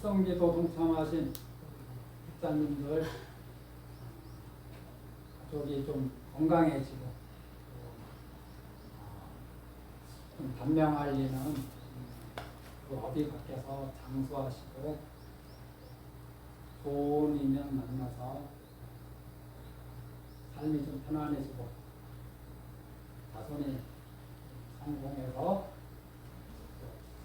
합성기도 동참하신 집사님들 가족이 좀 건강해지고 좀 단명할리는 그 어디 밖에서 장수하시고 좋은 인연 만나서 삶이 좀 편안해지고 자손이 성공해서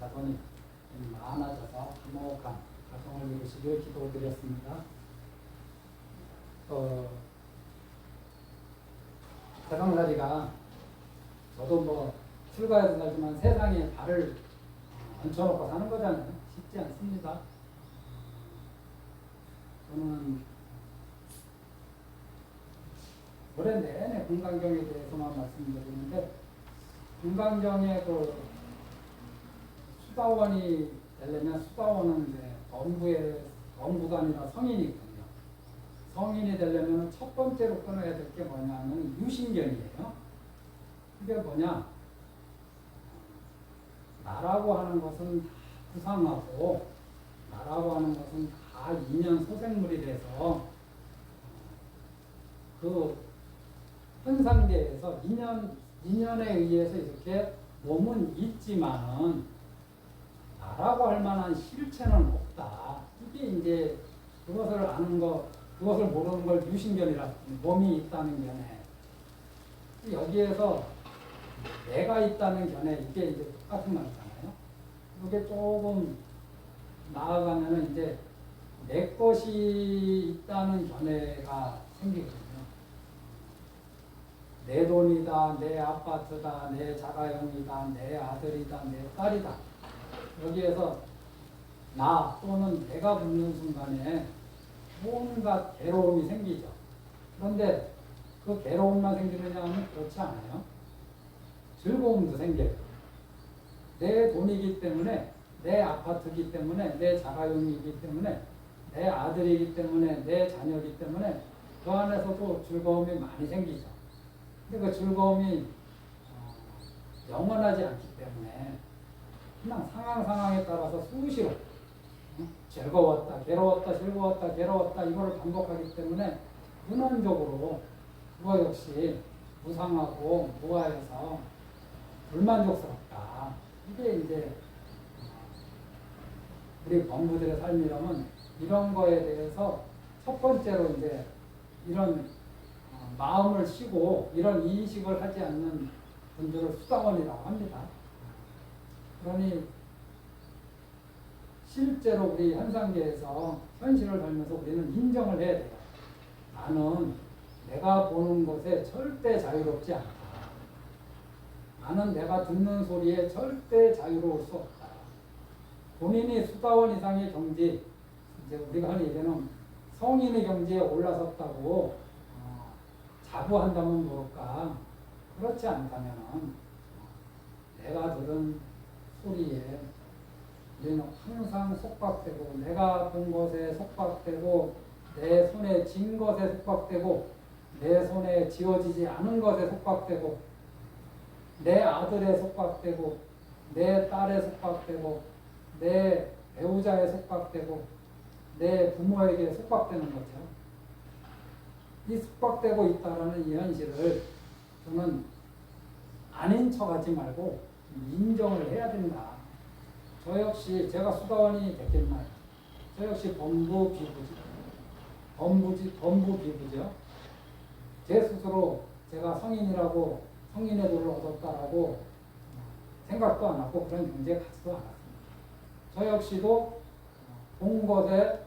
자손이 좀 많아져서 화목한 가정을 이루시길 기도드렸습니다. 세상살이가 저도 뭐 출가해서 살지만 세상에 발을 얹혀놓고 사는 거잖아요. 쉽지 않습니다. 저는 올해 내내 금강경에 대해서만 말씀드리는데, 금강경의 그 수다원이 되려면 수다원은 이제 엄부가 아니라 성인이거든요. 성인이 되려면 첫 번째로 끊어야 될 게 뭐냐면 유신견이에요. 그게 뭐냐? 나라고 하는 것은 다 부상하고, 나라고 하는 것은 다 인연 소생물이 돼서 그 현상계에서 인연에 의해서 이렇게 몸은 있지만은 나라고 할 만한 실체는 없다. 이게 이제 그것을 아는 거, 그것을 모르는 걸 유신견이라, 몸이 있다는 견해. 여기에서 내가 있다는 견해, 이게 이제 똑같은 말이잖아요. 이게 조금 나아가면은 이제 내 것이 있다는 견해가 생기거든요. 내 돈이다, 내 아파트다, 내 자가용이다, 내 아들이다, 내 딸이다. 여기에서 나 또는 내가 붙는 순간에 온갖 괴로움이 생기죠. 그런데 그 괴로움만 생기느냐 하면 그렇지 않아요. 즐거움도 생겨요. 내 돈이기 때문에, 내 아파트이기 때문에, 내 자가용이기 때문에, 내 아들이기 때문에, 내 자녀이기 때문에 그 안에서도 즐거움이 많이 생기죠. 근데 그 즐거움이 영원하지 않기 때문에 그냥 상황에 따라서 수시로 즐거웠다, 괴로웠다, 즐거웠다, 괴로웠다 이거를 반복하기 때문에 근원적으로 그거 역시 무상하고 무아해서 불만족스럽다. 이게 이제 우리 범부들의 삶이라면 이런 거에 대해서 첫 번째로 이제 이런 마음을 쉬고 이런 인식을 하지 않는 분들을 수다원이라고 합니다. 그러니 실제로 우리 현상계에서 현실을 살면서 우리는 인정을 해야 돼요. 나는 내가 보는 것에 절대 자유롭지 않다. 나는 내가 듣는 소리에 절대 자유로울 수 없다. 본인이 수다원 이상의 경지, 이제 우리가 하는 얘기는 성인의 경지에 올라섰다고 자부한다면 모를까. 그렇지 않다면 내가 들은 소리에 우리는 항상 속박되고, 내가 본 것에 속박되고, 내 손에 쥔 것에 속박되고, 내 손에 쥐어지지 않은 것에 속박되고, 내 아들에 속박되고, 내 딸에 속박되고, 내 배우자에 속박되고, 내 부모에게 속박되는 거죠. 이 속박되고 있다라는 이 현실을 저는 아닌 척하지 말고 인정을 해야 된다. 저 역시 제가 수다원이 됐겠나요? 저 역시 범부 비부죠. 제 스스로 제가 성인이라고, 성인의 도를 얻었다라고 생각도 안 하고 그런 경지에 가지도 않았습니다. 저 역시도 본 것에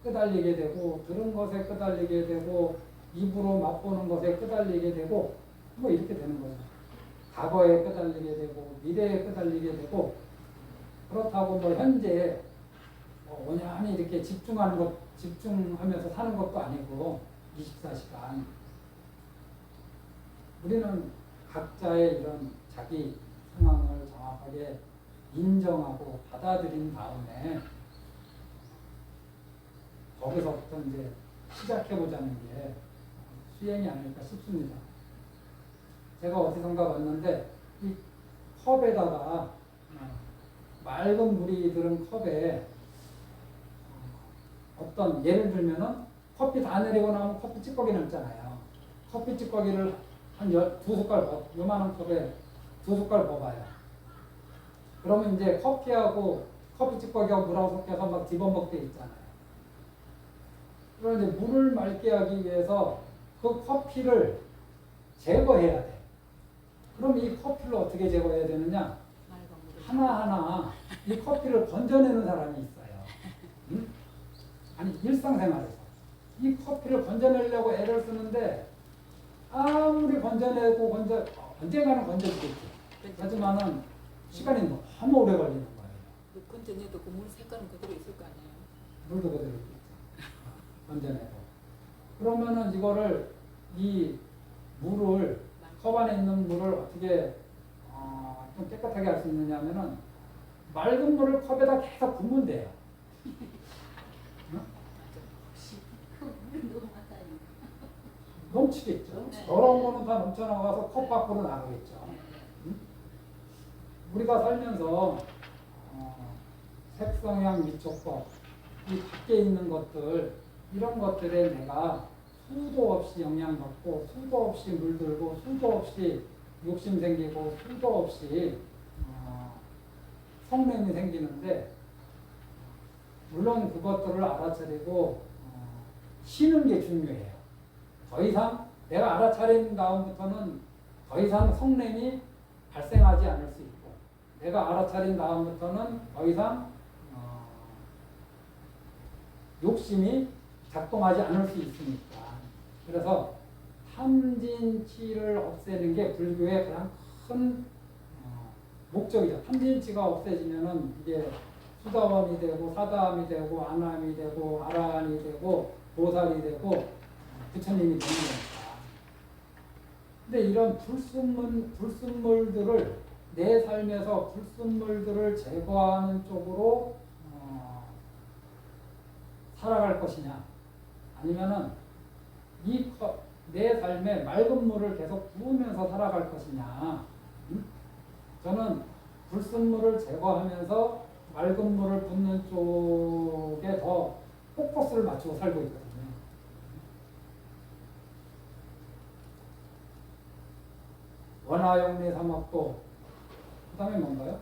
끄달리게 되고, 들은 것에 끄달리게 되고, 입으로 맛보는 것에 끄달리게 되고, 뭐 이렇게 되는 거죠. 과거에 끄달리게 되고, 미래에 끄달리게 되고, 그렇다고 뭐 현재에 온전히 이렇게 집중하면서 사는 것도 아니고, 24시간. 우리는 각자의 이런 자기 상황을 정확하게 인정하고 받아들인 다음에 거기서부터 이제 시작해보자는 게 수행이 아닐까 싶습니다. 제가 어디선가 봤는데 이 컵에다가 맑은 물이 들은 컵에 어떤 예를 들면은 커피 다 내리고 나면 커피 찌꺼기 남잖아요. 커피 찌꺼기를 한 두 숟갈, 요만한 컵에 두 숟갈 먹어요. 그러면 이제 커피하고 커피 찌꺼기하고 물하고 섞여서 막 집어먹게 있잖아요. 그런데 물을 맑게 하기 위해서 그 커피를 제거해야 돼. 그럼 이 커피를 어떻게 제거해야 되느냐? 하나하나 이 커피를 건져내는 사람이 있어요. 응? 아니 일상생활에서 이 커피를 건져내려고 애를 쓰는데 아무리 건져내고 언젠가는 건져지겠지. 하지만은 시간이 너무 오래 걸리는 거예요. 그 건져내도 그 물 색깔은 그대로 있을 거 아니에요? 물도 그대로 있겠죠. 건져내고. 그러면은 이거를 이 물을 컵 안에 있는 물을 어떻게 좀 깨끗하게 할 수 있느냐면은 맑은 물을 컵에다 계속 붓면 돼요. 응? 넘치겠죠. 더러운 거는 다 넘쳐나가서 컵 밖으로 나가겠죠. 응? 우리가 살면서 색성향 미촉법 이 밖에 있는 것들 이런 것들에 내가 수도 없이 영향받고 수도 없이 물들고 수도 없이 욕심 생기고 수도 없이 성냄이 생기는데 물론 그것들을 알아차리고 쉬는 게 중요해요. 더 이상 내가 알아차린 다음부터는 더 이상 성냄이 발생하지 않을 수 있고 내가 알아차린 다음부터는 더 이상 욕심이 작동하지 않을 수 있으니까. 그래서 탐진치를 없애는 게 불교의 가장 큰 목적이죠. 탐진치가 없애지면은 이게 수다원이 되고 사다함이 되고 안함이 되고 아라한이 되고 보살이 되고 부처님이 되는 거니까. 근데 이런 불순물들을 내 삶에서 불순물들을 제거하는 쪽으로 살아갈 것이냐 아니면은 내 삶에 맑은 물을 계속 부으면서 살아갈 것이냐. 저는 불순물을 제거하면서 맑은 물을 붓는 쪽에 더 포커스를 맞추고 살고 있거든요. 원화영리 삼합도 그 다음에 뭔가요?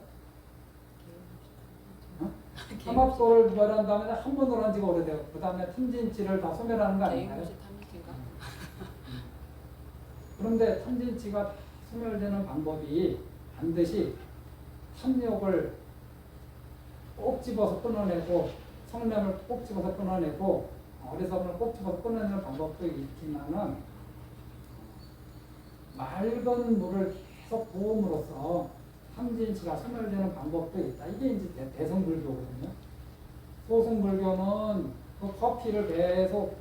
삼합도를 말한 다음에 한 번으로 한 지가 오래돼요. 그 다음에 탐진치를 다 소멸하는 거 아닌가요? 그런데 탐진치가 소멸되는 방법이 반드시 탐욕을 꼭 집어서 끊어내고 성냄을 꼭 집어서 끊어내고 어리석음을 꼭 집어서 끊어내는 방법도 있지만은 맑은 물을 계속 부음으로써 탐진치가 소멸되는 방법도 있다. 이게 이제 대성불교거든요. 소승불교는 그 커피를 계속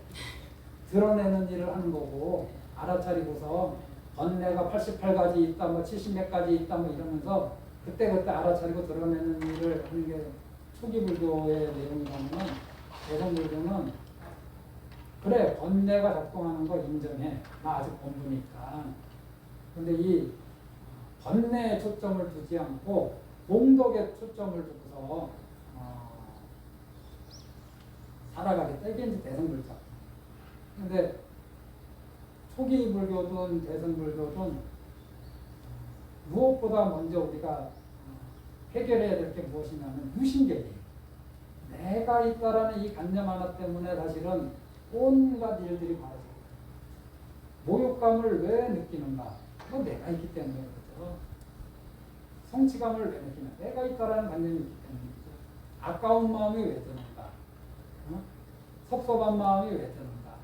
드러내는 일을 하는 거고 알아차리고서 번뇌가 88가지 있다, 뭐 70몇 가지 있다, 뭐 이러면서 그때그때 알아차리고 드러내는 일을 하는 게 초기 불교의 내용이라면 대성불교는 그래 번뇌가 작동하는 거 인정해. 나 아직 공부니까. 근데 이 번뇌에 초점을 두지 않고 공덕에 초점을 두고서 살아가겠다. 이게 이제 대성불교. 근데 초기 불교든 대성불교든 무엇보다 먼저 우리가 해결해야 될 게 무엇이냐면 유심결이에요. 내가 있다라는 이 관념 하나 때문에 사실은 온갖 일들이 벌어져요. 모욕감을 왜 느끼는가? 그건 내가 있기 때문에 그렇죠. 성취감을 왜 느끼냐? 내가 있다라는 관념이 있기 때문이죠. 아까운 마음이 왜 드는가? 섭섭한 마음이 왜 드는가?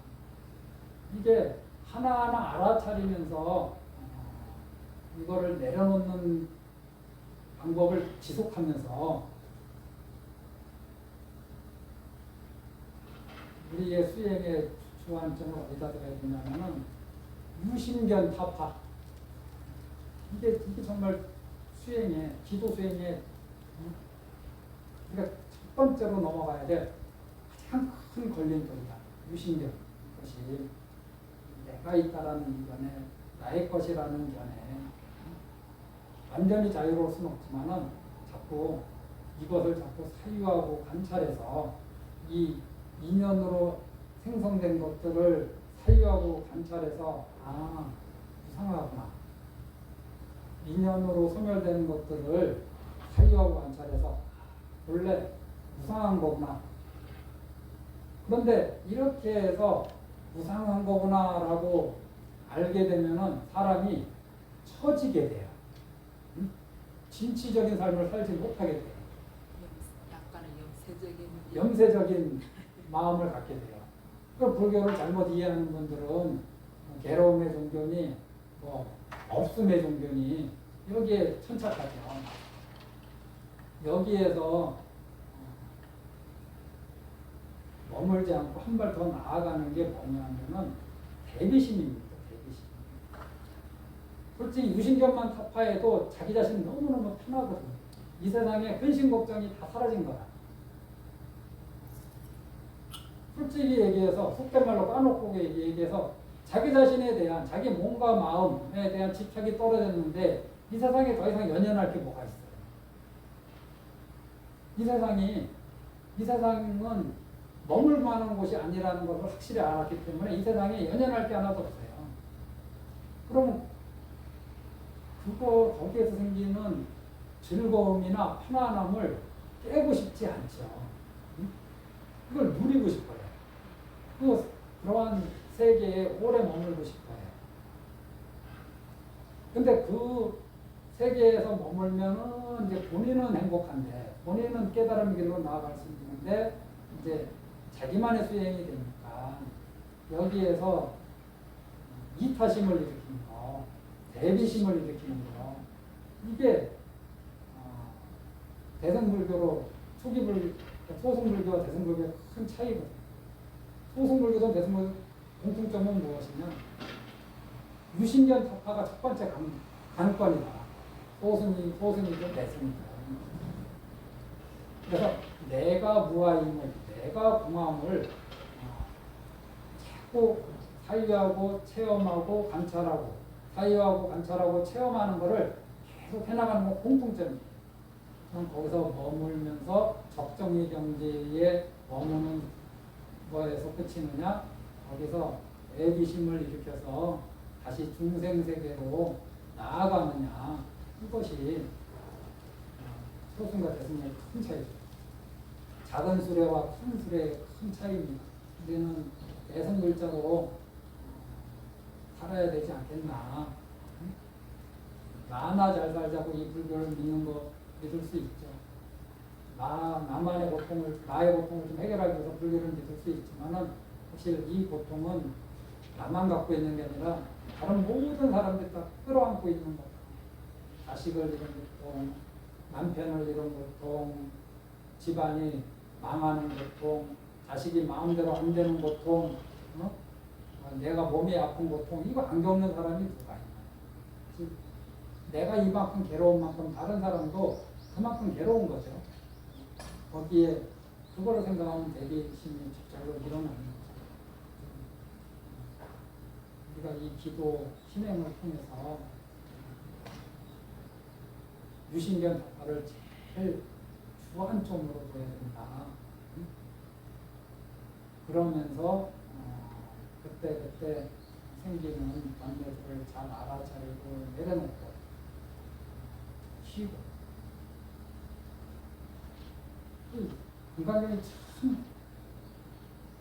이게 하나하나 알아차리면서 이거를 내려놓는 방법을 지속하면서 우리의 수행의 주안점을 어디다 둬야 되냐면은 유심견 타파. 이게 정말 수행의 기도 수행의 그러니까 첫 번째로 넘어가야 될 가장 큰 걸림돌이다. 유심견. 이것이 내가 있다라는 견해, 나의 것이라는 견해. 완전히 자유로울 수는 없지만은 자꾸 이것을 자꾸 사유하고 관찰해서 이 인연으로 생성된 것들을 사유하고 관찰해서 무상하구나. 인연으로 소멸되는 것들을 사유하고 관찰해서 원래 무상한 거구나. 그런데 이렇게 해서 무상한 거구나라고 알게 되면은 사람이 처지게 돼요. 진취적인 삶을 살지 못하게 돼요. 약간은 염세적인 염세적인 마음을 갖게 돼요. 그 불교를 잘못 이해하는 분들은 괴로움의 종교니 없음의 종교니 여기에 천착하죠. 여기에서 머물지 않고 한 발 더 나아가는 게 뭐냐면은 대비심입니다. 대비심. 솔직히 유신견만 타파해도 자기 자신이 너무너무 편하거든요. 이 세상에 근심 걱정이 다 사라진 거야. 솔직히 얘기해서 속된 말로 까놓고 얘기해서 자기 자신에 대한 자기 몸과 마음에 대한 집착이 떨어졌는데 이 세상에 더 이상 연연할 게 뭐가 있어요. 이 세상은 머물 만한 곳이 아니라는 것을 확실히 알았기 때문에 이 세상에 연연할 게 하나도 없어요. 그럼 거기에서 생기는 즐거움이나 편안함을 깨고 싶지 않죠. 그걸 누리고 싶어요. 그러한 세계에 오래 머물고 싶어요. 근데 그 세계에서 머물면은 이제 본인은 행복한데, 본인은 깨달음 길로 나아갈 수 있는데, 이제 자기만의 수행이 되니까, 여기에서 이타심을 일으키는 거, 대비심을 일으키는 거, 이게, 대승불교로, 소승불교와 대승불교의 큰 차이거든요. 소승불교도 대승불교 공통점은 무엇이냐? 유신견 타파가 첫 번째 관건이다. 소승이든 대승이든. 그래서 내가 무아임을, 내가 공함을 자꾸 사유하고 체험하고 관찰하고, 사유하고 관찰하고 체험하는 것을 계속 해나가는 건 공통점이에요. 그럼 거기서 머물면서 적정의 경지에 머무는 거에서 끝이느냐? 거기서 애비심을 일으켜서 다시 중생세계로 나아가느냐? 이것이 소승과 대승의 큰 차이죠. 작은 수레와 큰 수레의 큰 차이입니다. 우리는 대승불자로 살아야 되지 않겠나? 나나 잘 살자고 이 불교를 믿는 거 믿을 수 있죠. 나의 고통을 좀 해결하기 위해서 불교를 믿을 수 있지만은 사실 이 고통은 나만 갖고 있는 게 아니라 다른 모든 사람들이 다 끌어안고 있는 것. 자식을 잃은 고통, 남편을 잃은 고통, 집안이 망하는 고통, 자식이 마음대로 안 되는 고통, 내가 몸이 아픈 고통, 이거 안 겪는 사람이 누가 있나? 내가 이만큼 괴로운 만큼 다른 사람도 그만큼 괴로운 거죠. 거기에 그거를 생각하면 대비심이 적절로 일어나는 거죠. 우리가 이 기도 신행을 통해서 유신견 타파를 제일 주안점으로 둬야 된다. 그러면서 그때 생기는 관계들을 잘 알아차리고 내려놓고 쉬고. 인간관이 참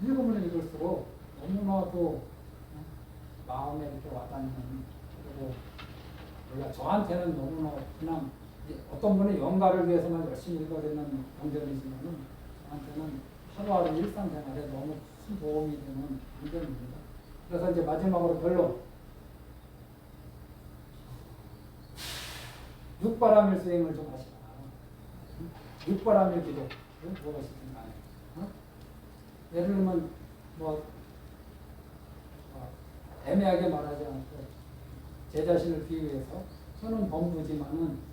읽으면 읽을수록 너무나도 마음에 이렇게 와닿는, 그리고 몰라 저한테는 너무나 그냥 어떤 분이 영가를 위해서만 열심히 읽어야 되는 경전이지만은 저한테는 하루하루 일상생활에 너무 큰 도움이 되는 경전입니다. 그래서 이제 마지막으로 별로 육바람일 수행을 좀 하시라. 육바람일 기도 무엇이든 간에. 예를 들면 애매하게 말하지 않고 제 자신을 비유해서 저는 범부지만은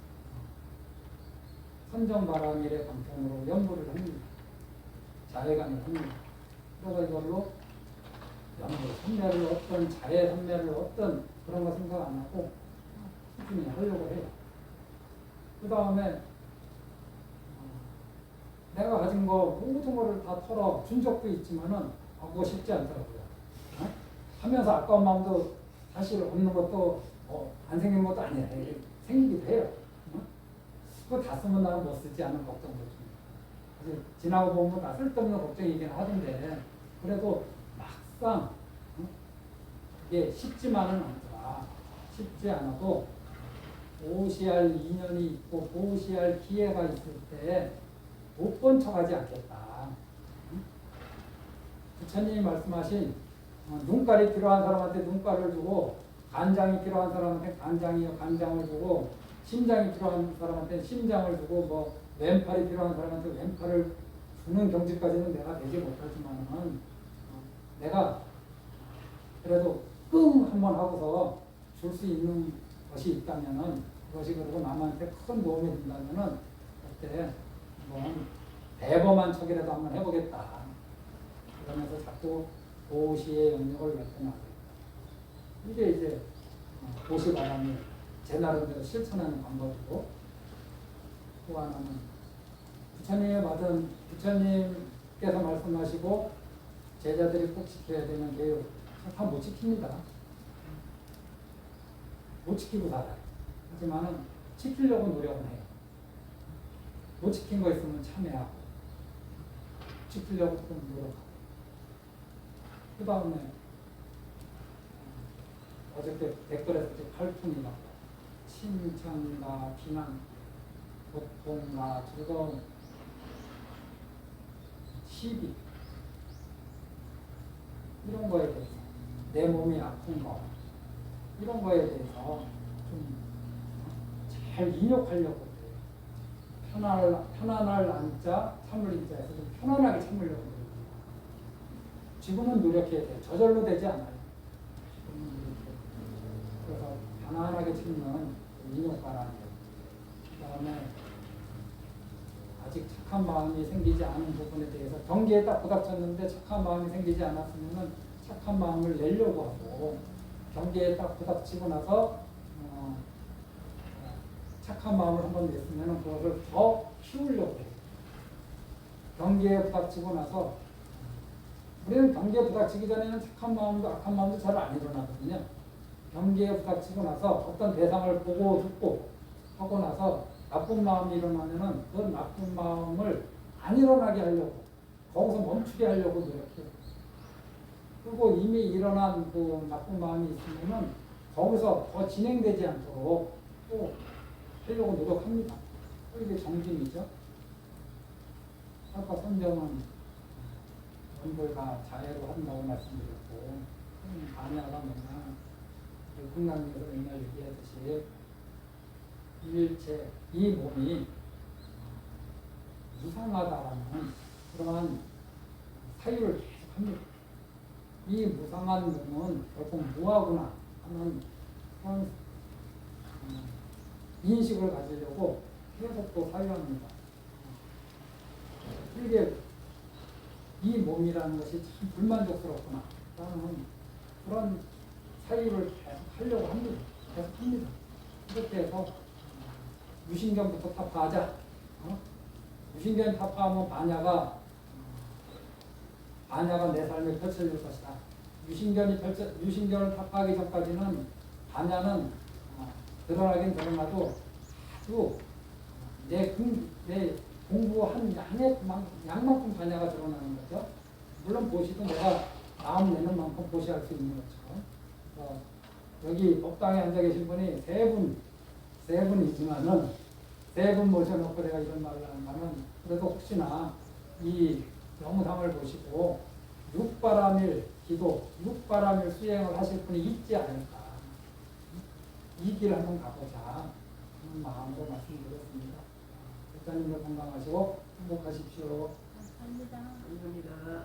선정바람일의 방편으로 연부를 합니다. 자해관을 합니다. 그래서 이걸로 연부, 선매를 얻든 자해, 선매를 얻든 그런 거 생각 안 하고 꾸준히 하려고 해요. 그 다음에 내가 가진 거 모든 거를 다 털어 준 적도 있지만은 그거 쉽지 않더라고요. 어? 하면서 아까운 마음도 사실 없는 것도 안 생기는 것도 아니에요. 생기기도 해요. 어? 그거 다 쓰면 나는 못 쓰지 않은 걱정도 좀. 사실 지나고 보면 다 쓸데없는 걱정이긴 하던데 그래도 막상 이게 쉽지만은 않더라. 쉽지 않아도 보시할 인연이 있고 보시할 기회가 있을 때 못 본 척하지 않겠다. 부처님이 말씀하신 눈깔이 필요한 사람한테 눈깔을 주고 간장이 필요한 사람한테 간장을 주고 심장이 필요한 사람한테 심장을 주고 뭐 왼팔이 필요한 사람한테 왼팔을 주는 경지까지는 내가 되지 못하지만은 내가 그래도 끙 한번 하고서 줄 수 있는 것이 있다면은 그것이 그리고 남한테 큰 도움이 된다면은 그때 한번 대범한 척이라도 한번 해보겠다. 그러면서 자꾸 도시의 영역을 나타나겠다. 이게 이제 도시바람이 제 나름대로 실천하는 방법이고 또 하나는 부처님께서 말씀하시고 제자들이 꼭 지켜야 되는 게 다 못 지킵니다. 못 지키고 살아요. 하지만은 지키려고 노력은 해요. 못 지킨 거 있으면 참여하고 지키려고 좀 노력하고 그 다음에 어저께 댓글에서 칼pun이 나고 칭찬과 비난, 고통과 즐거움, 시비 이런 거에 대해서 내 몸이 아픈 거 이런 거에 대해서 좀 잘 인욕하려고 편안할 안자 참을 인자에서 좀 편안하게 참으려고 해요. 지금은 노력해야 돼요. 저절로 되지 않아요. 그래서 편안하게 참는 인욕바람이에요. 그 다음에 아직 착한 마음이 생기지 않은 부분에 대해서 경계에 딱 부닥쳤는데 착한 마음이 생기지 않았으면 착한 마음을 내려고 하고 경계에 딱 부닥치고 나서 착한 마음을 한번 냈으면 그것을 더 키우려고 해요. 경계에 부닥치고 나서 우리는 경계에 부닥치기 전에는 착한 마음도 악한 마음도 잘 안 일어나거든요. 경계에 부닥치고 나서 어떤 대상을 보고 듣고 하고 나서 나쁜 마음이 일어나면은 그 나쁜 마음을 안 일어나게 하려고 거기서 멈추게 하려고 노력해요. 그리고 이미 일어난 그 나쁜 마음이 있으면은 거기서 더 진행되지 않도록 또 하려고 노력합니다. 이게 정진이죠. 아까 선정은 원불과 자해로 한다고 말씀드렸고 반야가 뭐냐 금강에서 맨날 얘기하듯이 일체 이 몸이 무상하다라는 그러한 사유를 계속합니다. 이 무상한 몸은 결국 무하구나 하는 그런 인식을 가지려고 계속 또 사유합니다. 이게 이 몸이라는 것이 참 불만족스럽구나 라는 그런 사유를 계속 하려고 합니다. 계속 합니다. 이렇게 해서 유신견부터 타파하자. 유신견 타파하면 반야가 내 삶에 펼쳐질 것이다. 유신견을 타파하기 전까지는 반야는 드러나긴 드러나도 아주 내 공부한 양만큼 반야가 드러나는 거죠. 물론 보시도 내가 마음 내는 만큼 보시할 수 있는 것처럼. 여기 법당에 앉아 계신 분이 세 분이지만은 세 분 모셔놓고 내가 이런 말을 하면은 그래도 혹시나 이 영상을 보시고 육바라밀 기도, 육바라밀 수행을 하실 분이 있지 않을까. 이 길 한번 가보자 하는 마음으로 말씀드렸습니다. 목사님들 건강하시고 행복하십시오. 감사합니다. 감사합니다.